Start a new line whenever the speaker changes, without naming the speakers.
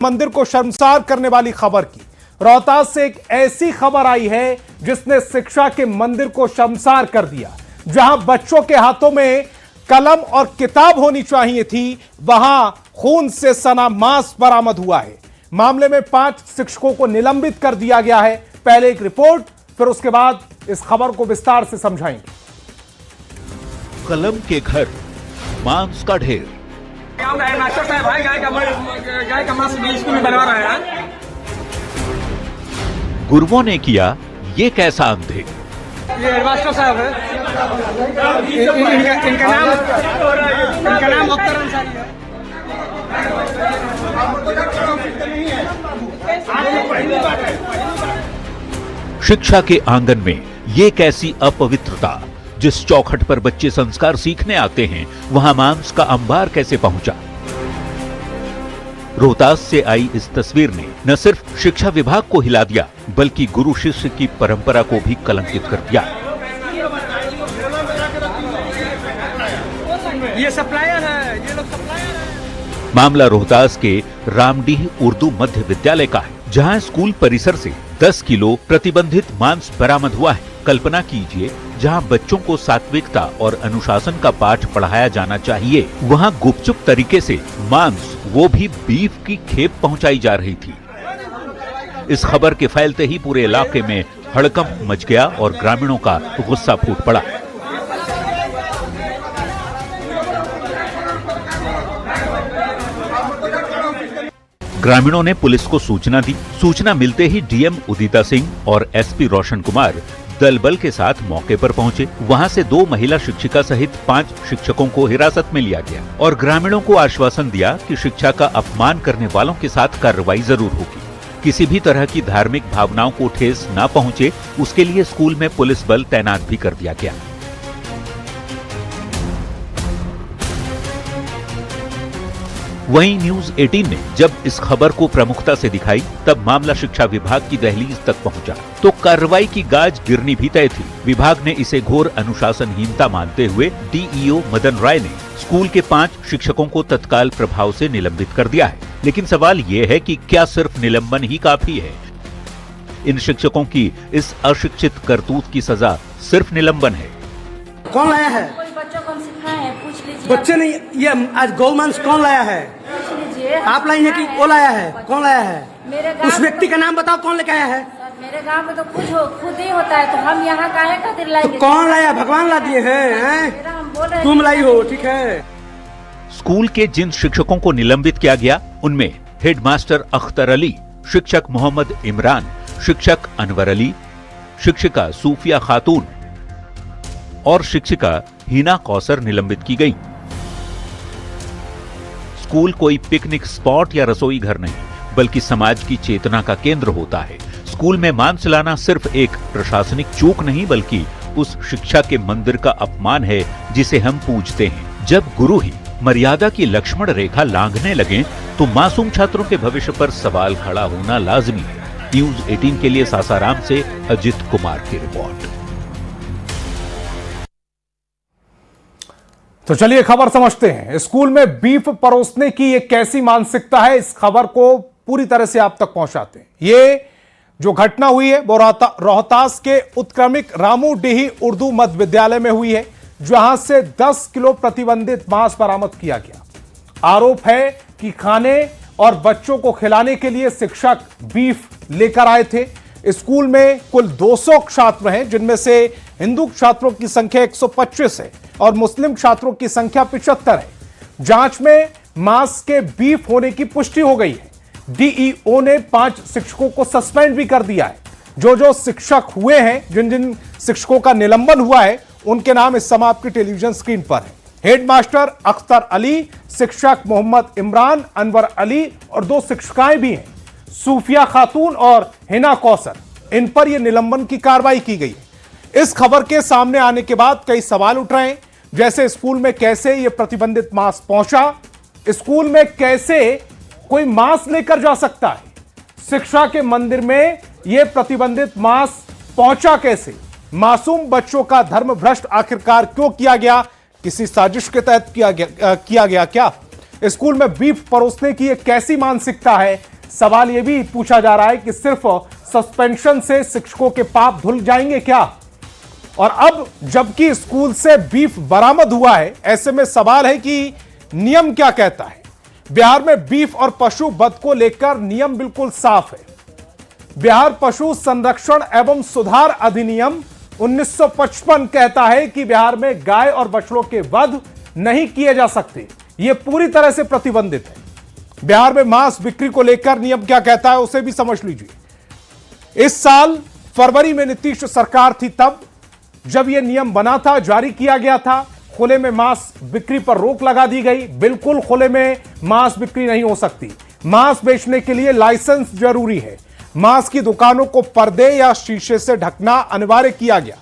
मंदिर को शर्मसार करने वाली खबर की। रोहतास से एक ऐसी खबर आई है जिसने शिक्षा के मंदिर को शर्मसार कर दिया। जहां बच्चों के हाथों में कलम और किताब होनी चाहिए थी, वहां खून से सना मांस बरामद हुआ है। मामले में 5 शिक्षकों को निलंबित कर दिया गया है। पहले एक रिपोर्ट, फिर उसके बाद इस खबर को विस्तार से समझाएंगे।
कलम के घर, मांस का ढेर।
मास्टर साहब भाई गाय का मांस स्कूल में बनवा रहे हैं।
गुरुओं ने किया ये कैसा अंधे?
ये हेडमास्टर साहब है, इनका नाम अख्तर अंसारी है।
शिक्षा के आंगन में ये कैसी अपवित्रता? जिस चौखट पर बच्चे संस्कार सीखने आते हैं, वहां मांस का अंबार कैसे पहुंचा? रोहतास से आई इस तस्वीर ने न सिर्फ शिक्षा विभाग को हिला दिया, बल्कि गुरु शिष्य की परंपरा को भी कलंकित कर दिया।
ये सप्लायर है, ये लोग सप्लायर है।
मामला रोहतास के रामडीह उर्दू मध्य विद्यालय का है, जहां स्कूल परिसर से 10 किलो प्रतिबंधित मांस बरामद हुआ है। कल्पना कीजिए, जहां बच्चों को सात्विकता और अनुशासन का पाठ पढ़ाया जाना चाहिए, वहां गुपचुप तरीके से मांस, वो भी बीफ की खेप पहुंचाई जा रही थी। इस खबर के फैलते ही पूरे इलाके में हड़कंप मच गया और ग्रामीणों का गुस्सा फूट पड़ा। ग्रामीणों ने पुलिस को सूचना दी। सूचना मिलते ही डीएम उदिता सिंह और एसपी रोशन कुमार दल बल के साथ मौके पर पहुंचे। वहां से 2 महिला शिक्षिका सहित 5 शिक्षकों को हिरासत में लिया गया और ग्रामीणों को आश्वासन दिया कि शिक्षा का अपमान करने वालों के साथ कार्रवाई जरूर होगी। किसी भी तरह की धार्मिक भावनाओं को ठेस न पहुंचे, उसके लिए स्कूल में पुलिस बल तैनात भी कर दिया गया। वहीं न्यूज 18 ने जब इस खबर को प्रमुखता से दिखाई, तब मामला शिक्षा विभाग की दहलीज तक पहुंचा तो कार्रवाई की गाज गिरनी भी तय थी। विभाग ने इसे घोर अनुशासनहीनता मानते हुए डीईओ मदन राय ने स्कूल के 5 शिक्षकों को तत्काल प्रभाव से निलंबित कर दिया है। लेकिन सवाल ये है कि क्या सिर्फ निलंबन ही काफी है? इन शिक्षकों की इस अशिक्षित करतूत की सजा सिर्फ निलंबन है?
कौन लाया है?
बच्चों को हम सिखाए हैं, पूछ लीजिए।
बच्चे नहीं, ये आज गौ मांस कौन लाया है?
पूछ लीजिए।
आप लाई है कि वो लाया है? कौन लाया है?
मेरे गाँव
उस व्यक्ति का नाम बताओ, कौन लेके आया है?
मेरे गांव में तो खुद ही होता है, तो हम यहाँ काहे खातिर लाएंगे?
तो कौन लाया? भगवान ला दिए हैं?
हम बोल रहे
तुम लाई हो, ठीक है।
स्कूल के जिन शिक्षकों को निलंबित किया गया, उनमें हेडमास्टर अख्तर अली, शिक्षक मोहम्मद इमरान, शिक्षक अनवर अली, शिक्षिका सूफिया खातून और शिक्षिका हिना कौसर निलंबित की गई। स्कूल कोई पिकनिक स्पॉट या रसोई घर नहीं, बल्कि समाज की चेतना का केंद्र होता है। स्कूल में मांस लाना सिर्फ एक प्रशासनिक चूक नहीं, बल्कि उस शिक्षा के मंदिर का अपमान है जिसे हम पूजते हैं। जब गुरु ही मर्यादा की लक्ष्मण रेखा लांघने लगे, तो मासूम छात्रों के भविष्य पर सवाल खड़ा होना लाजमी है। न्यूज 18 के लिए सासाराम से अजित कुमार की रिपोर्ट।
तो चलिए खबर समझते हैं। स्कूल में बीफ परोसने की एक कैसी मानसिकता है, इस खबर को पूरी तरह से आप तक पहुंचाते हैं। ये जो घटना हुई है वो रोहतास के उत्क्रमिक रामूडीही उर्दू मध्य विद्यालय में हुई है, जहां से 10 किलो प्रतिबंधित मांस बरामद किया गया। आरोप है कि खाने और बच्चों को खिलाने के लिए शिक्षक बीफ लेकर आए थे। स्कूल में कुल 200 छात्र हैं, जिनमें से हिंदू छात्रों की संख्या 125 है और मुस्लिम छात्रों की संख्या 75 है। जांच में मांस के बीफ होने की पुष्टि हो गई है। डीईओ ने 5 शिक्षकों को सस्पेंड भी कर दिया है। जो शिक्षक हुए हैं, जिन शिक्षकों का निलंबन हुआ है, उनके नाम इस समय आपकी टेलीविजन स्क्रीन पर है। हेडमास्टर अख्तर अली, शिक्षक मोहम्मद इमरान, अनवर अली और 2 शिक्षिकाएं भी हैं, सूफिया खातून और हिना कौसर। इन पर यह निलंबन की कार्रवाई की गई है। इस खबर के सामने आने के बाद कई सवाल उठ रहे हैं, जैसे स्कूल में कैसे यह प्रतिबंधित मांस पहुंचा, स्कूल में कैसे कोई मांस लेकर जा सकता है, शिक्षा के मंदिर में यह प्रतिबंधित मांस पहुंचा कैसे, मासूम बच्चों का धर्म भ्रष्ट आखिरकार क्यों किया गया, किसी साजिश के तहत किया गया क्या? स्कूल में बीफ परोसने की एक कैसी मानसिकता है, सवाल यह भी पूछा जा रहा है कि सिर्फ सस्पेंशन से शिक्षकों के पाप धुल जाएंगे क्या? और अब जबकि स्कूल से बीफ बरामद हुआ है, ऐसे में सवाल है कि नियम क्या कहता है। बिहार में बीफ और पशु वध को लेकर नियम बिल्कुल साफ है। बिहार पशु संरक्षण एवं सुधार अधिनियम 1955 कहता है कि बिहार में गाय और बछड़ों के वध नहीं किए जा सकते। यह पूरी तरह से प्रतिबंधित है। बिहार में मांस बिक्री को लेकर नियम क्या कहता है, उसे भी समझ लीजिए। इस साल फरवरी में नीतीश सरकार थी, तब जब यह नियम बना था, जारी किया गया था, खुले में मांस बिक्री पर रोक लगा दी गई। बिल्कुल खुले में मांस बिक्री नहीं हो सकती। मांस बेचने के लिए लाइसेंस जरूरी है। मांस की दुकानों को पर्दे या शीशे से ढकना अनिवार्य किया गया।